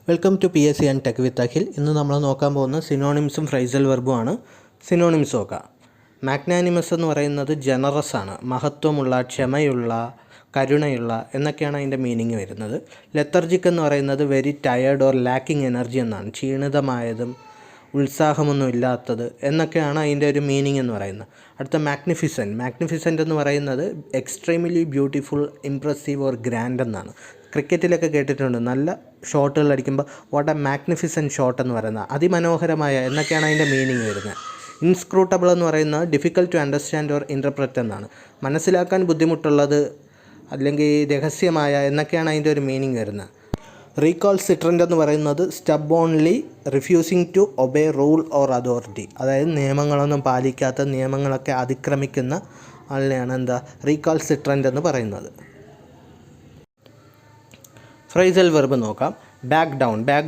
Welcome to PSC and tech with Akhil. ഇന്ന് നമ്മൾ നോക്കാൻ പോകുന്ന സിനോണിംസും ഫ്രൈസൽ വെർബുമാണ്. സിനോണിംസ് നോക്കാം. മാഗ്നാനിമസ് എന്ന് പറയുന്നത് ജനറസ് ആണ്, മഹത്വമുള്ള, ക്ഷമയുള്ള, കരുണയുള്ള എന്നൊക്കെയാണ് അതിൻ്റെ മീനിങ് വരുന്നത്. ലെത്തർജിക് എന്ന് പറയുന്നത് very tired or lacking energy എന്നാണ്, ക്ഷീണിതമായതും ഉത്സാഹമൊന്നും ഇല്ലാത്തത് എന്നൊക്കെയാണ് അതിൻ്റെ ഒരു മീനിങ് എന്ന് പറയുന്നത്. അടുത്ത മാഗ്നിഫിസൻറ്റ് എന്ന് പറയുന്നത് extremely beautiful, impressive or grand എന്നാണ്. ക്രിക്കറ്റിലൊക്കെ കേട്ടിട്ടുണ്ട്, നല്ല ഷോട്ടുകൾ അടിക്കുമ്പോൾ വാട്ട് എ മാഗ്നിഫിസൻറ്റ് ഷോട്ട് എന്ന് പറയുന്നത്, അതിമനോഹരമായ എന്നൊക്കെയാണ് അതിൻ്റെ മീനിങ് വരുന്നത്. ഇൻസ്ക്രൂട്ടബിൾ എന്ന് പറയുന്നത് difficult to understand or interpret എന്നാണ്, മനസ്സിലാക്കാൻ ബുദ്ധിമുട്ടുള്ളത് അല്ലെങ്കിൽ രഹസ്യമായ എന്നൊക്കെയാണ് അതിൻ്റെ ഒരു മീനിങ് വരുന്നത്. റീകാൾസിട്രൻ്റ് എന്ന് പറയുന്നത് stubbornly refusing to obey rule or authority, അതായത് നിയമങ്ങളൊന്നും പാലിക്കാത്ത, നിയമങ്ങളൊക്കെ അതിക്രമിക്കുന്ന ആളിനെയാണ് റീകാൾസിട്രൻ്റ് എന്ന് പറയുന്നത്. ഫ്രൈസൽ വെർബ് നോക്കാം. ബാക്ക്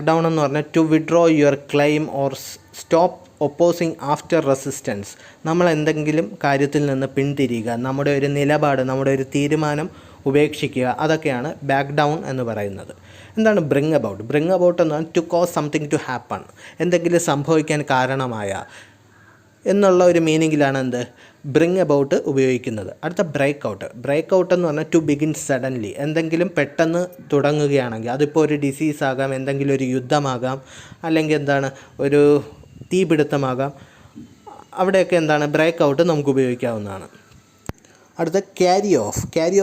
ഡൗൺ എന്ന് പറഞ്ഞാൽ to withdraw your claim or stop opposing after resistance. നമ്മൾ എന്തെങ്കിലും കാര്യത്തിൽ നിന്ന് പിന്തിരിയുക, നമ്മുടെ ഒരു നിലപാട്, നമ്മുടെ ഒരു തീരുമാനം ഉപേക്ഷിക്കുക, അതൊക്കെയാണ് ബാക്ക് ഡൗൺ എന്ന് പറയുന്നത്. എന്താണ് ബ്രിങ് അബൌട്ട് എന്ന് പറഞ്ഞാൽ to cause something to happen, എന്തെങ്കിലും സംഭവിക്കാൻ കാരണമായ എന്നുള്ള ഒരു മീനിങ്ങിലാണ് ബ്രിങ് അബൌട്ട് ഉപയോഗിക്കുന്നത്. അടുത്ത ബ്രേക്ക് ഔട്ട് എന്ന് പറഞ്ഞാൽ ടു ബിഗിൻ സഡൻലി, എന്തെങ്കിലും പെട്ടെന്ന് തുടങ്ങുകയാണെങ്കിൽ, അതിപ്പോൾ ഒരു ഡിസീസ് ആകാം, എന്തെങ്കിലും ഒരു യുദ്ധമാകാം, അല്ലെങ്കിൽ ഒരു തീപിടുത്തമാകാം, അവിടെയൊക്കെ ബ്രേക്ക് ഔട്ട് നമുക്ക് ഉപയോഗിക്കാവുന്നതാണ്. അടുത്ത ക്യാരി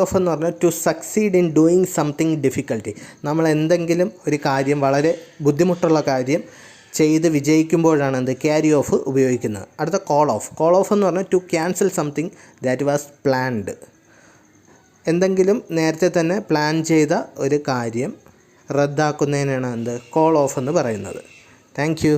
ഓഫ് എന്ന് പറഞ്ഞാൽ to succeed in doing something difficulty, നമ്മൾ എന്തെങ്കിലും ഒരു കാര്യം, വളരെ ബുദ്ധിമുട്ടുള്ള കാര്യം ചെയ്ത് വിജയിക്കുമ്പോഴാണ് ക്യാരി ഓഫ് ഉപയോഗിക്കുന്നത്. അടുത്ത കോൾ ഓഫ് എന്ന് പറഞ്ഞാൽ to cancel something that was planned, എന്തെങ്കിലും നേരത്തെ തന്നെ പ്ലാൻ ചെയ്ത ഒരു കാര്യം റദ്ദാക്കുന്നതിനാണ് കോൾ ഓഫ് എന്ന് പറയുന്നത്. Thank you.